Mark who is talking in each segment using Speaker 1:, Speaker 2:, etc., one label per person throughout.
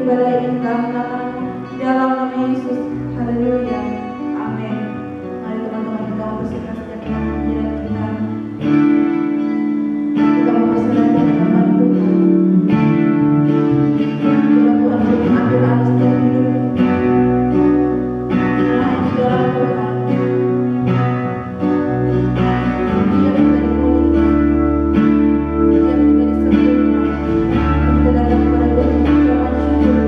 Speaker 1: beribadah ini dalam nama-Mu, dalam nama Yesus. Haleluya. Amin. Mari teman-teman kita membersihkan setiap pikiran kita. Kita membersihkan dengan Tuhan. Bila Tuhan mengambil alih setiap hidup melayani di dalam Tuhan. Dia menjadi pulihnya, dia menjadi sembuhnya. Kita datang kepada Tuhan mengucapkan syukur.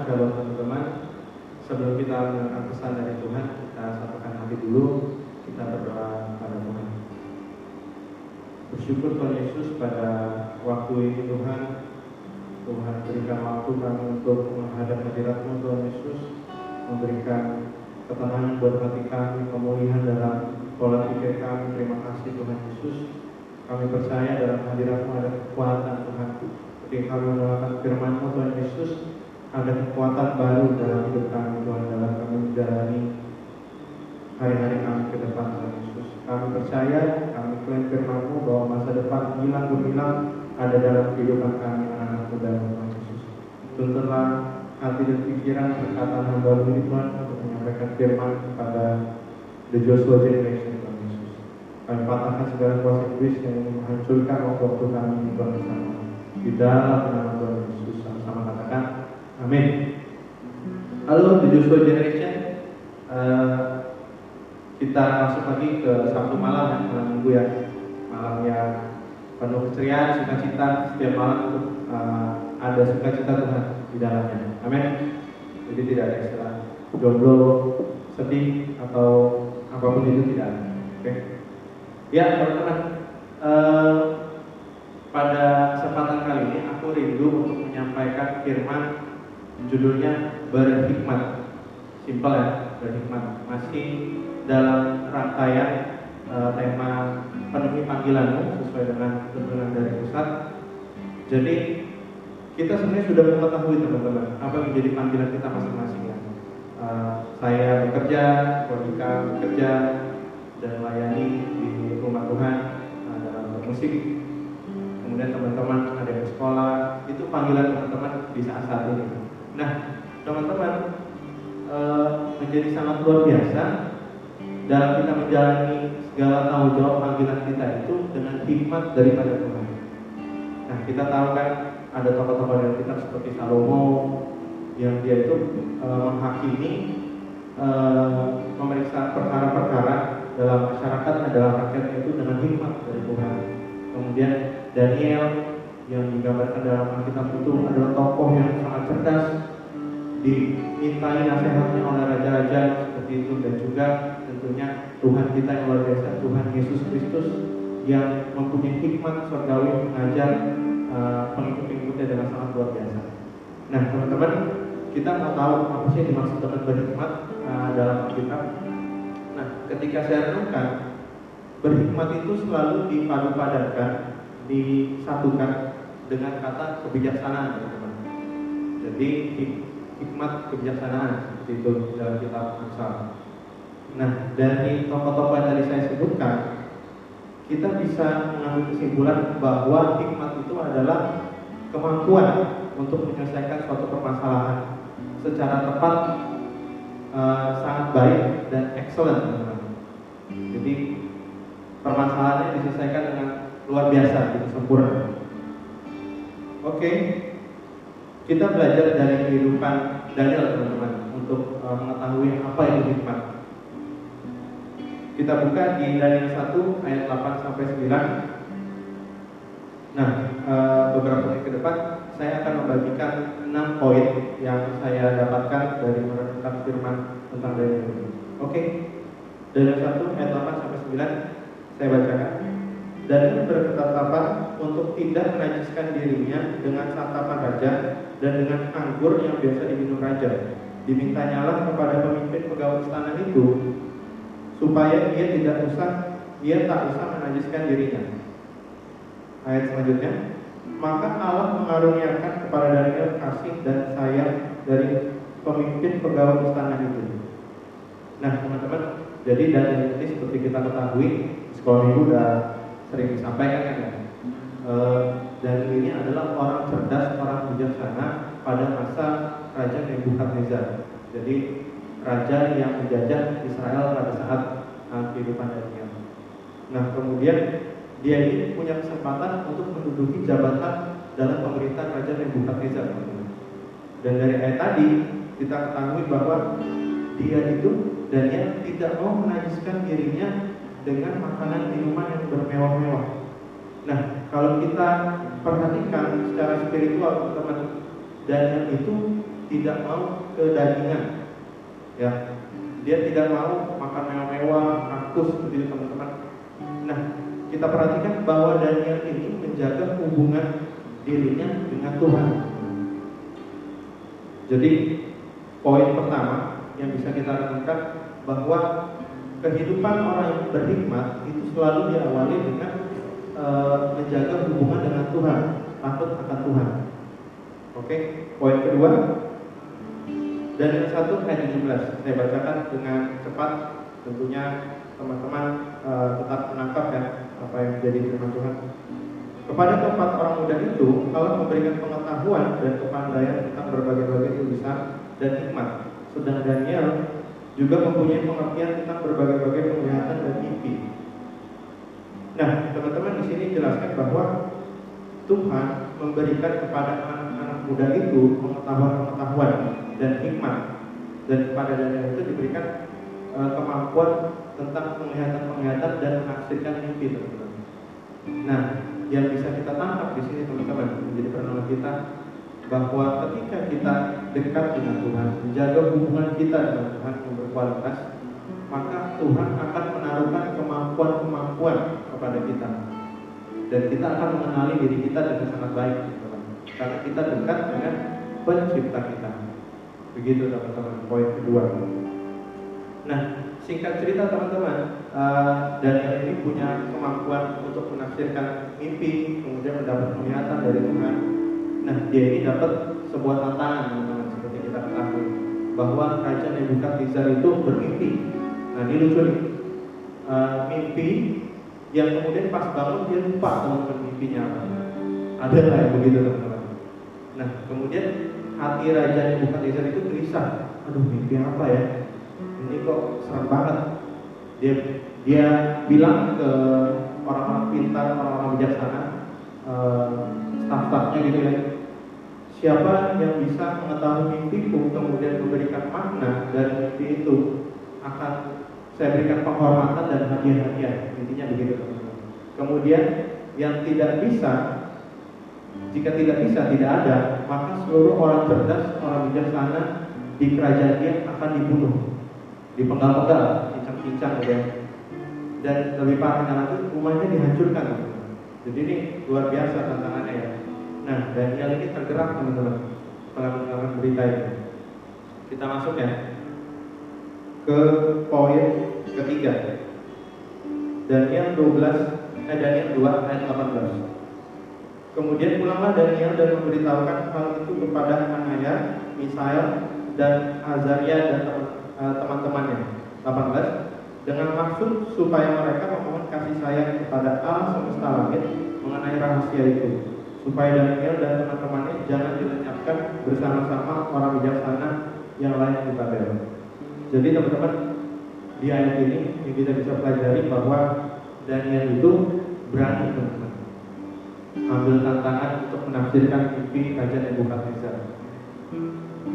Speaker 2: Shalom teman-teman. Sebelum kita mendengarkan pesan dari Tuhan, kita satukan hati dulu, kita berdoa pada Tuhan. Bersyukur Tuhan Yesus pada waktu ini Tuhan berikan waktu kami untuk menghadap hadirat-Mu Tuhan Yesus, memberikan ketenangan buat hati kami, pemulihan dalam pola pikir kami. Terima kasih Tuhan Yesus. Kami percaya dalam hadirat-Mu ada kekuatan Tuhan. Ketika kami mendengarkan firman-Mu Tuhan Yesus, ada kekuatan baru dalam hidup kami Tuhan, dalam kami menjalani hari-hari kami ke depan Tuhan Yesus. Kami percaya, kami klaim firman-Mu bahwa masa depan hilang gemilang ada dalam kehidupan kami anak-anak muda Tuhan Yesus. Tuntunlah hati dan pikiran perkataan hamba-Mu ini Tuhan untuk menyampaikan firman kepada The Joshua Generation Tuhan Yesus. Kami patahkan segala kuasa iblis yang ingin menghancurkan waktu kami ini Tuhan bersama. Di dalam nama Tuhan Yesus sama-sama katakan amin. Halo The Joshua Generation, kita masuk lagi ke Sabtu malam minggu ya, malam yang penuh keceriaan, sukacita. Setiap malam itu ada sukacita Tuhan di dalamnya, amin. Jadi tidak ada istilah jomblo, sedih atau apapun itu tidak ada. Oke. Ya teman-teman, pada kesempatan kali ini aku rindu untuk menyampaikan firman judulnya berhikmat. Simpel ya, berhikmat. Masih dalam rangkaian tema penuhi panggilanmu sesuai dengan tuntunan dari pusat. Jadi kita sebenarnya sudah mengetahui teman-teman apa yang menjadi panggilan kita masing-masing ya. Saya bekerja, Kodika bekerja dan melayani di rumah Tuhan dalam musik. Kemudian teman-teman ada yang sekolah, itu panggilan teman-teman di saat-saat ini. Nah, teman-teman menjadi sangat luar biasa dalam kita menjalani segala tanggung jawab panggilan kita itu dengan hikmat daripada Tuhan. Nah, kita tahu kan ada tokoh-tokoh dari kita seperti Salomo yang dia itu menghakimi, memeriksa perkara-perkara dalam masyarakat dan dalam rakyatnya itu dengan hikmat dari Tuhan. Kemudian Daniel yang digambarkan dalam Alkitab itu adalah tokoh yang sangat cerdas, dimintai nasihatnya oleh raja-raja seperti itu, dan juga tentunya Tuhan kita yang luar biasa, Tuhan Yesus Kristus yang mempunyai hikmat surgawi mengajar pengikut-pengikutnya dengan sangat luar biasa. Nah teman-teman, kita mau tahu apa sih yang dimaksud dengan berhikmat dalam Alkitab. Nah ketika saya renungkan, berhikmat itu selalu dipadu-padankan, disatukan dengan kata kebijaksanaan teman-teman. Jadi hikmat kebijaksanaan seperti itu dalam kitab Amsal. Nah dari tokoh-tokoh yang tadi saya sebutkan, kita bisa mengambil kesimpulan bahwa hikmat itu adalah kemampuan untuk menyelesaikan suatu permasalahan secara tepat, sangat baik dan excellent teman-teman. Jadi permasalahannya diselesaikan dengan luar biasa, gitu, sempurna. Oke, kita belajar dari kehidupan Daniel teman-teman untuk mengetahui apa itu hikmat. Kita buka di Daniel 1 ayat 8 sampai 9. Nah, beberapa menit ke depan saya akan membagikan 6 poin yang saya dapatkan dari merenungkan firman tentang Daniel ini. Oke. Daniel 1 ayat 8 sampai 9 saya bacakan. Dan berketetapan untuk tidak menajiskan dirinya dengan santapan raja dan dengan anggur yang biasa diminum raja. Dimintanyalah kepada pemimpin pegawai istana itu supaya ia tak usah menajiskan dirinya. Ayat selanjutnya, maka Allah mengaruniakan kepada Daniel kasih dan sayang dari pemimpin pegawai istana itu. Nah teman-teman, jadi Daniel ini seperti kita ketahui, sekolah minggu udah sering disampaikan kan ya. Daniel ini adalah orang cerdas, orang bijaksana pada masa Raja Nebukadnezar. Jadi raja yang menjajah Israel pada saat kehidupan Daniel. Nah kemudian dia ini punya kesempatan untuk menduduki jabatan dalam pemerintahan Raja Nebukadnezar. Dan dari ayat tadi kita ketahui bahwa dia itu Daniel tidak mau menajiskan dirinya dengan makanan minuman yang bermewah-mewah. Nah, kalau kita perhatikan secara spiritual teman-teman, Daniel itu tidak mau kedagingan, ya. Dia tidak mau makan mewah-mewah, rakus begitu teman-teman. Nah, kita perhatikan bahwa Daniel ini menjaga hubungan dirinya dengan Tuhan. Jadi poin pertama yang bisa kita renungkan bahwa kehidupan orang yang berhikmat itu selalu diawali dengan menjaga hubungan dengan Tuhan, takut akan Tuhan. Oke, poin kedua, Daniel 1 ayat 17. Saya bacakan dengan cepat, tentunya teman-teman tetap menangkap ya apa yang menjadi firman Tuhan. Kepada keempat orang muda itu, Allah memberikan pengetahuan dan kepandaian tentang berbagai-bagai urusan dan hikmat. Sedang Daniel juga mempunyai pengertian tentang berbagai-bagai penglihatan dan mimpi. Nah, teman-teman di sini jelaskan bahwa Tuhan memberikan kepada anak-anak muda itu pengetahuan-pengetahuan dan hikmat, dan kepada Daniel itu diberikan kemampuan tentang penglihatan-penglihatan dan menafsirkan mimpi, teman-teman. Nah, yang bisa kita tangkap di sini teman-teman menjadi perenungan kita bahwa ketika kita dekat dengan Tuhan, menjaga hubungan kita dengan Tuhan yang berkualitas, maka Tuhan akan menaruhkan kemampuan-kemampuan kepada kita, dan kita akan mengenali diri kita dengan sangat baik, teman-teman, karena kita dekat dengan Pencipta kita. Begitu teman-teman, poin kedua. Nah, singkat cerita teman-teman, Daniel ini punya kemampuan untuk menafsirkan mimpi, kemudian mendapat penglihatan dari Tuhan. Nah, dia ini dapat sebuah tantangan teman-teman, seperti kita ketahui bahwa Raja Nebukadnezar itu bermimpi. Nah, ini lucu nih, mimpi yang kemudian pas bangun dia lupa teman-teman mimpinya apa. Ada lah yang begitu teman-teman. Nah, kemudian hati Raja Nebukadnezar itu gelisah. Aduh, mimpi apa ya? Ini kok serem banget. Dia bilang ke orang-orang pintar, orang-orang bijaksana, staf-stafnya gitu ya, siapa yang bisa mengetahui mimpiku kemudian memberikan makna dari mimpi itu, akan saya berikan penghormatan dan hadiah-hadiah. Intinya begitu teman-teman. Kemudian yang tidak bisa, jika tidak bisa, tidak ada, maka seluruh orang cerdas, orang bijaksana di kerajaan dia akan dibunuh, dipenggal-penggal, cincang-cincang gitu ya. Dan lebih parahnya lagi, rumahnya dihancurkan teman-teman. Jadi ini luar biasa tantangannya ya. Nah, Daniel ini tergerak teman-teman setelah mendengarkan berita itu. Kita masuk ya ke poin ketiga. Daniel 2 ayat 18. Kemudian pulanglah Daniel dan memberitahukan hal itu kepada Hanaya, Misael, dan Azaria dan teman-temannya. 18. Dengan maksud supaya mereka memohon kasih sayang kepada Allah semesta langit mengenai rahasia itu, supaya Daniel dan teman-temannya jangan dilenyapkan bersama-sama orang bijaksana yang lain di Babel. Jadi teman-teman, di ayat ini yang kita bisa pelajari bahwa Daniel itu berani teman-teman ambil tantangan untuk menafsirkan mimpi Raja Nebukadnezar.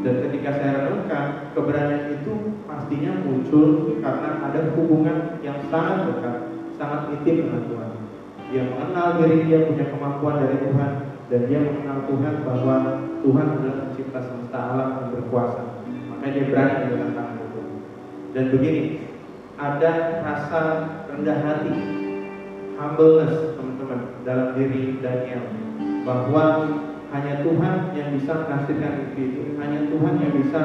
Speaker 2: Dan ketika saya renungkan, keberanian itu pastinya muncul karena ada hubungan yang sangat dekat, sangat intim dengan Tuhan. Dia mengenal diri dia punya kemampuan dari Tuhan, dan dia mengenal Tuhan bahwa Tuhan adalah pencipta semesta alam yang berkuasa. Makanya dia berani dengan tantangan itu. Dan begini, ada rasa rendah hati, humbleness teman-teman dalam diri Daniel, bahwa hanya Tuhan yang bisa menafsirkan mimpi itu, hanya Tuhan yang bisa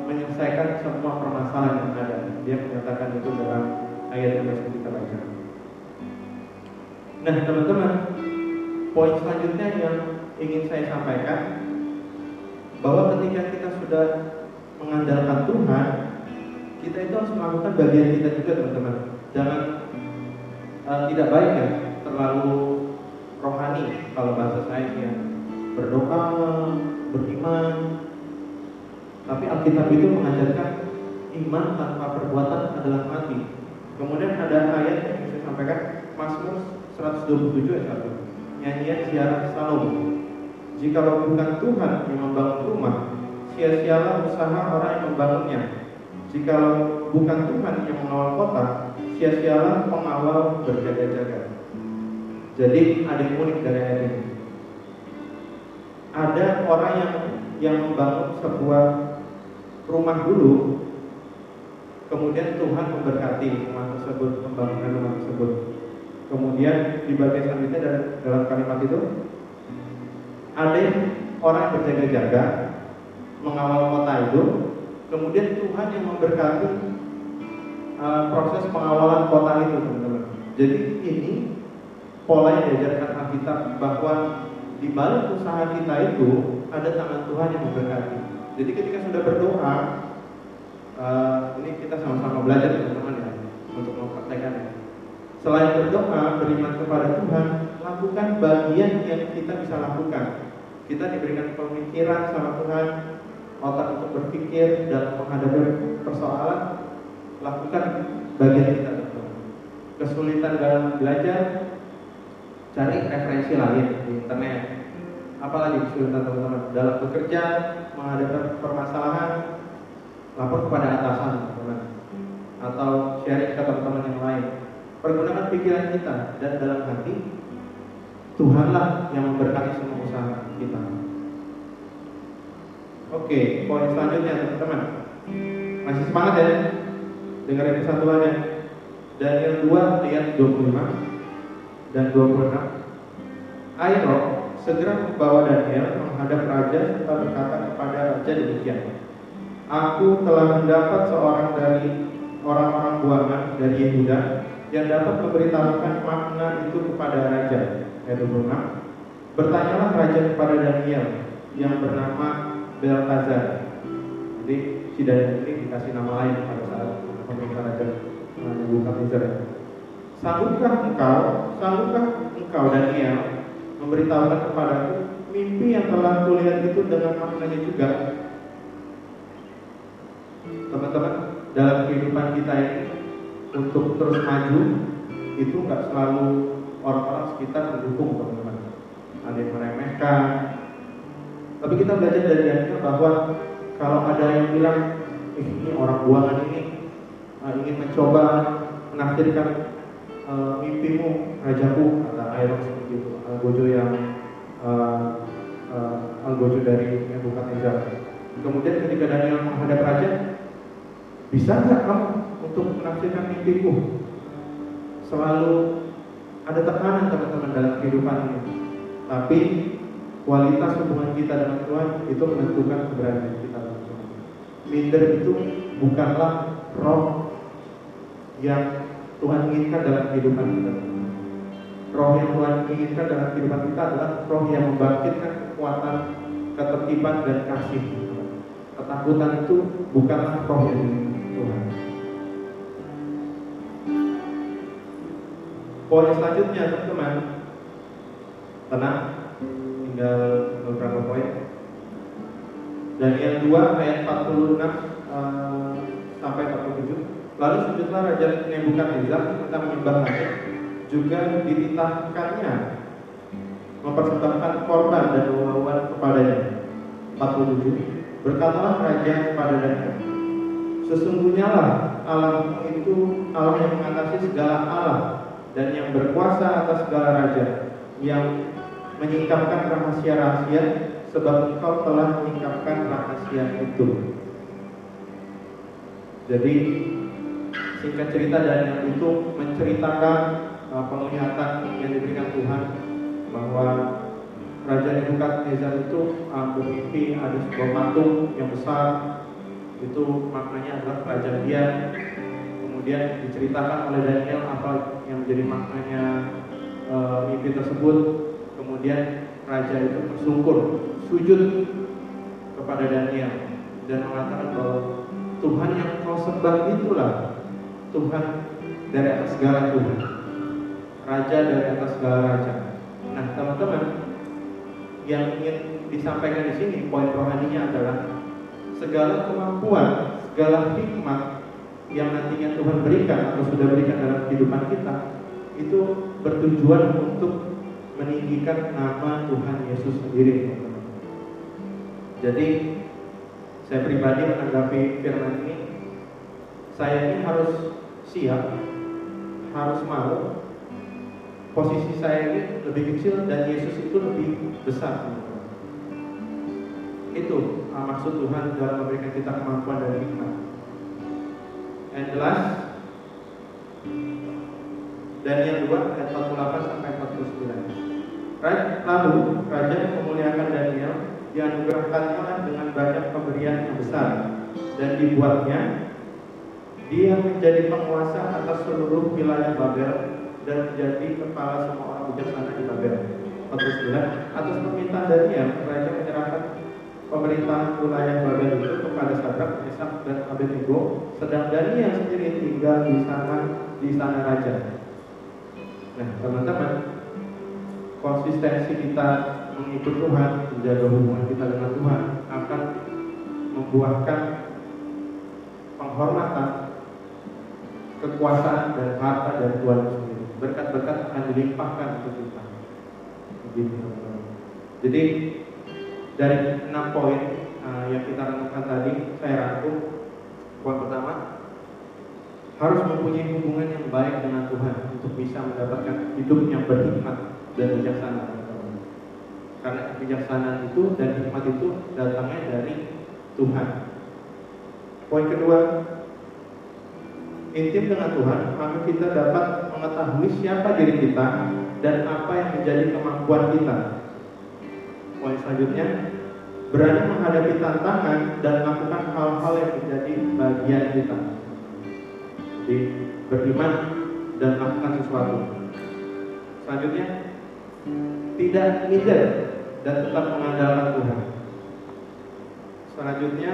Speaker 2: menyelesaikan semua permasalahan yang ada. Dia menyatakan itu dalam ayat yang kita baca. Nah teman-teman, poin selanjutnya yang ingin saya sampaikan, bahwa ketika kita sudah mengandalkan Tuhan, kita itu harus melakukan bagian kita juga teman-teman. Jangan tidak baik ya, terlalu rohani kalau bahasa saya ya, berdoa, beriman. Tapi Alkitab itu mengajarkan iman tanpa perbuatan adalah mati. Kemudian ada ayat yang saya sampaikan, Mazmur 127 ayat 1, nyanyian ziarah Salomo. Jikalau bukan Tuhan yang membangun rumah, sia-sialah usaha orang yang membangunnya. Jikalau bukan Tuhan yang mengawal kota, sia-sialah pengawal berjaga-jaga. Jadi ada yang unik dari ayat ini. Ada orang yang membangun sebuah rumah dulu, kemudian Tuhan memberkati rumah tersebut, pembangunan rumah tersebut. Kemudian di bagian selanjutnya dalam kalimat itu, ada orang yang berjaga-jaga mengawal kota itu, kemudian Tuhan yang memberkati proses pengawalan kota itu, teman-teman. Jadi ini pola yang diajarkan Alkitab, bahwa di balik usaha kita itu ada tangan Tuhan yang memberkati. Jadi ketika sudah berdoa, ini kita sama-sama belajar, teman-teman, ya, untuk mempraktekannya. Selain berdoa, beriman kepada Tuhan, lakukan bagian yang kita bisa lakukan. Kita diberikan pemikiran sama Tuhan, otak untuk berpikir dan menghadapi persoalan, lakukan bagian kita, teman-teman. Kesulitan dalam belajar, cari referensi lain di internet. Apalagi kesulitan, teman-teman, dalam bekerja, menghadapi permasalahan, lapor kepada atasan, teman-teman, atau sharing ke teman-teman yang lain. Pergunakan pikiran kita, dan dalam hati Tuhanlah yang memberkati semua usaha kita. Oke, poin selanjutnya, teman-teman. Masih semangat ya? Dengerin kesatuannya. Daniel 2 ayat 25 dan 26. Airo segera membawa Daniel menghadap raja serta berkata kepada raja demikian, aku telah mendapat seorang dari orang-orang buangan dari Yehuda yang dapat memberitahukan makna itu kepada raja. Ayat 26. Bertanyalah raja kepada Daniel yang bernama Beltazar. Jadi si Daniel ini dikasih nama lain pada saat pemerintah raja Nebukadnezar. Sanggupkah engkau Daniel memberitahukan kepadaku mimpi yang telah kulihat itu dengan maknanya juga? Teman-teman, dalam kehidupan kita ini untuk terus maju itu nggak selalu orang-orang sekitar mendukung, teman-teman. Ada yang meremehkan. Tapi kita belajar dari Daniel bahwa kalau ada yang bilang ini orang buangan ini ingin mencoba menafsirkan mimpimu rajaku, kata Airo seperti itu, Algojo dari Nebukadnezar. Kemudian ketika Daniel menghadap raja, bisa nggak kamu untuk menafsirkan mimpiku? Selalu ada tekanan, teman-teman, dalam kehidupan ini. Tapi kualitas hubungan kita dengan Tuhan itu menentukan keberanian kita, teman-teman. Minder itu bukanlah roh yang Tuhan inginkan dalam kehidupan kita. Roh yang Tuhan inginkan dalam kehidupan kita adalah roh yang membangkitkan kekuatan, ketertiban, dan kasih. Ketakutan itu bukanlah roh yang diinginkan Tuhan. Poin selanjutnya, teman-teman, tenang, tinggal beberapa poin. Daniel 2 ayat 46 sampai 47. Lalu sujudlah Raja Nebukadnezar serta menyembahnya, juga dititahkannya mempersembahkan korban dan bauan kepadanya. 47. Berkatalah raja kepada Daniel, sesungguhnya lah Allah itu Allah yang mengatasi segala Allah dan yang berkuasa atas segala raja, yang menyingkapkan rahasia-rahasia, sebab engkau telah menyingkapkan rahasia itu. Jadi singkat cerita, Daniel itu menceritakan penglihatan yang diberikan Tuhan, bahwa Raja Nebukadnezar itu bermimpi ada sebuah patung yang besar. Itu maknanya adalah kerajaan dia. Kemudian diceritakan oleh Daniel apa yang menjadi maknanya mimpi tersebut. Kemudian raja itu bersungkur, sujud kepada Daniel dan mengatakan bahwa Tuhan yang kau sembah itulah Tuhan dari atas segala Tuhan, Raja dari atas segala raja. Nah, teman-teman, yang ingin disampaikan di sini, poin rohaninya adalah segala kemampuan, segala hikmat yang nantinya Tuhan berikan atau sudah berikan dalam kehidupan kita, itu bertujuan untuk meninggikan nama Tuhan Yesus sendiri, teman-teman. Jadi saya pribadi menanggapi firman ini, saya ini harus siap, harus mau. Posisi saya ini lebih kecil dan Yesus itu lebih besar. Itu maksud Tuhan dalam memberikan kita kemampuan dan hikmat. And the last, Daniel 2 ayat 48 sampai 49. Lalu raja memuliakan Daniel, dianugerahkannya dengan banyak pemberian yang besar, dan dibuatnya dia menjadi penguasa atas seluruh wilayah Babel dan menjadi kepala semua orang bijaksana di Babel. 49. Atas permintaan Daniel, raja menyerahkan pemerintahan wilayah Babel itu kepada Sadrak, Mesak, dan Abednego, sedang Daniel sendiri tinggal di istana raja. Nah, teman-teman, konsistensi kita mengikut Tuhan, menjaga hubungan kita dengan Tuhan akan membuahkan penghormatan, kekuasaan, dan harta dari Tuhan sendiri. Berkat-berkat akan dilimpahkan untuk kita. Begitu, teman-teman. Jadi dari 6 poin yang kita renungkan tadi, saya rangkum. Poin pertama, harus mempunyai hubungan yang baik dengan Tuhan untuk bisa mendapatkan hidup yang berhikmat dan bijaksana. Karena kebijaksanaan itu dan hikmat itu datangnya dari Tuhan. Poin kedua, intim dengan Tuhan, maka kita dapat mengetahui siapa diri kita dan apa yang menjadi kemampuan kita. Poin selanjutnya, berani menghadapi tantangan dan melakukan hal-hal yang menjadi bagian kita. Jadi beriman dan melakukan sesuatu. Selanjutnya, tidak minder dan tetap mengandalkan Tuhan. Selanjutnya,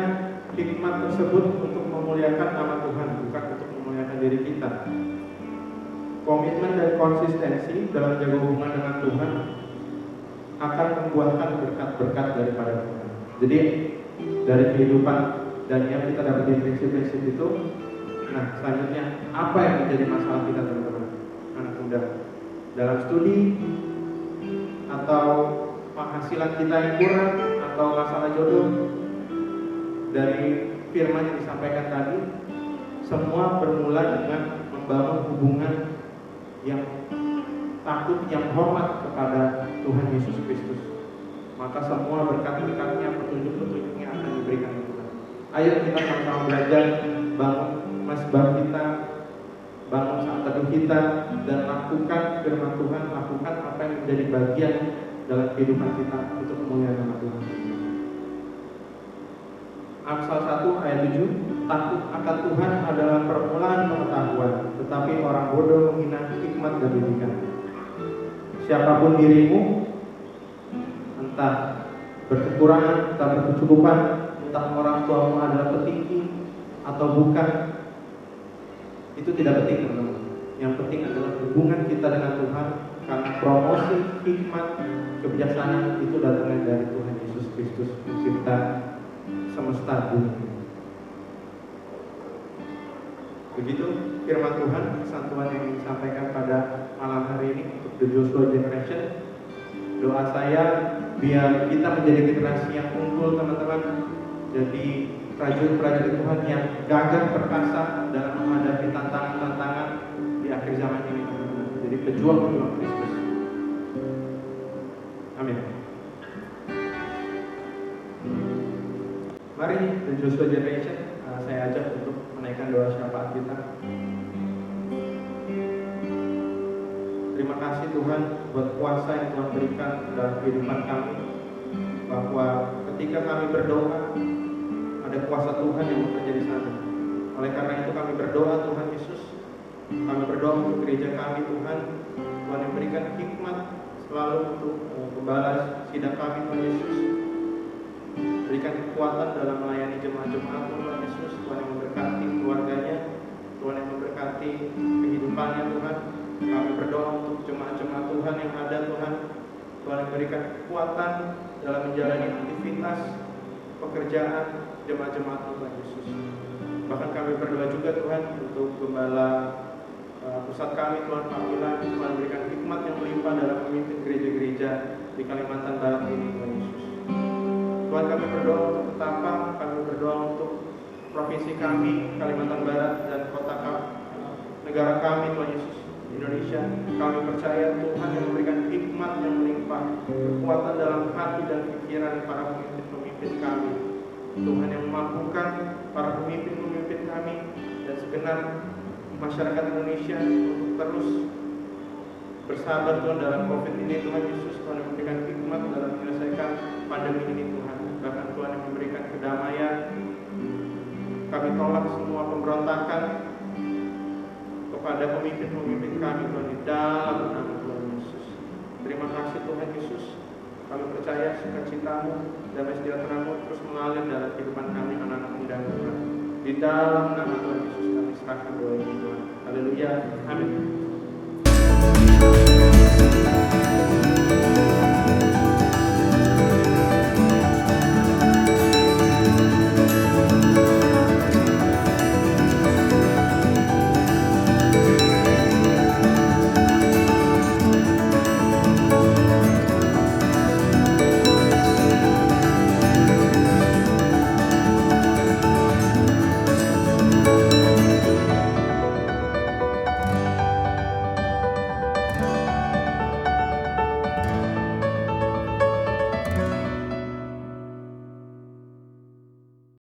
Speaker 2: hikmat tersebut untuk memuliakan nama Tuhan, bukan untuk memuliakan diri kita. Komitmen dan konsistensi dalam menjaga hubungan dengan Tuhan akan membuahkan berkat-berkat daripada Tuhan. Jadi dari kehidupan Daniel kita dapat prinsip-prinsip itu. Nah, selanjutnya apa yang menjadi masalah kita, teman-teman anak muda, dalam studi atau penghasilan kita yang kurang atau masalah jodoh? Dari firman yang disampaikan tadi, semua bermula dengan membangun hubungan yang takut, yang hormat kepada Tuhan Yesus Kristus. Maka semua berkat-berkatnya, petunjuk-petunjuknya akan diberikan ke Tuhan. Ayo kita sama-sama belajar, bangun masbah kita, bangun saat teduh kita, dan lakukan firman Tuhan, lakukan apa yang menjadi bagian dalam kehidupan kita untuk memuliakan nama Tuhan. Amsal 1 ayat 7, takut akan Tuhan adalah permulaan pengetahuan, tetapi orang bodoh menghina hikmat dan didikan. Siapapun dirimu, entah berkekurangan, entah berkecukupan, entah orang tuamu adalah petinggi atau bukan, itu tidak penting, teman-teman. Yang penting adalah hubungan kita dengan Tuhan, karena promosi hikmat kebijaksanaan itu datangnya dari Tuhan Yesus Kristus, pencipta semesta bumi. Begitu firman Tuhan, pesan Tuhan yang disampaikan pada malam hari ini untuk The Joshua Generation. Doa saya biar kita menjadi generasi yang unggul, teman-teman. Jadi prajurit-prajurit Tuhan yang gagah perkasa dalam menghadapi tantangan-tantangan di akhir zaman ini, teman-teman. Jadi pejuang-pejuang Kristus. Amin. Mari The Joshua Generation, saya ajak untuk menaikkan doa syafaat kita. Terima kasih Tuhan buat kuasa yang Tuhan berikan dalam kehidupan kami, bahwa ketika kami berdoa ada kuasa Tuhan yang bekerja di sana. Oleh karena itu kami berdoa, Tuhan Yesus, kami berdoa untuk gereja kami, Tuhan yang berikan hikmat selalu untuk membalas sidang kami, Tuhan Yesus. Berikan kekuatan dalam melayani jemaat-jemaat, Tuhan Yesus. Tuhan yang memberkati keluarganya, Tuhan yang memberkati kehidupannya, Tuhan. Kami berdoa untuk jemaat-jemaat Tuhan yang ada, Tuhan. Tuhan yang berikan kekuatan dalam menjalani aktivitas pekerjaan jemaat-jemaat Tuhan Yesus. Bahkan kami berdoa juga, Tuhan, untuk gembala pusat kami, Tuhan Pak Wilan. Tuhan berikan hikmat yang melimpah dalam memimpin gereja-gereja di Kalimantan Barat ini, Tuhan Yesus. Tuhan, kami berdoa untuk Ketapang, kami berdoa untuk provinsi kami, Kalimantan Barat, dan kota kami, negara kami, Tuhan Yesus, Indonesia. Kami percaya Tuhan yang memberikan hikmat yang melimpah, kekuatan dalam hati dan pikiran para pemimpin-pemimpin memimpin kami. Tuhan yang memampukan para pemimpin-pemimpin kami dan segenap masyarakat Indonesia untuk terus bersabar Tuhan dalam COVID ini. Tuhan Yesus, Tuhan yang memberikan hikmat dalam menyelesaikan pandemi ini Tuhan. Bahkan Tuhan yang memberikan kedamaian. Kami tolak semua pemberontakan kepada pemimpin-pemimpin kami Tuhan di dalam nama Tuhan Yesus. Terima kasih Tuhan Yesus. Kami percaya sukacitamu, damai sejahtera-Mu terus mengalir dalam kehidupan kami anak-anak muda Tuhan. Di dalam nama Tuhan Yesus kami serahkan doa ini Tuhan. Haleluya. Amin.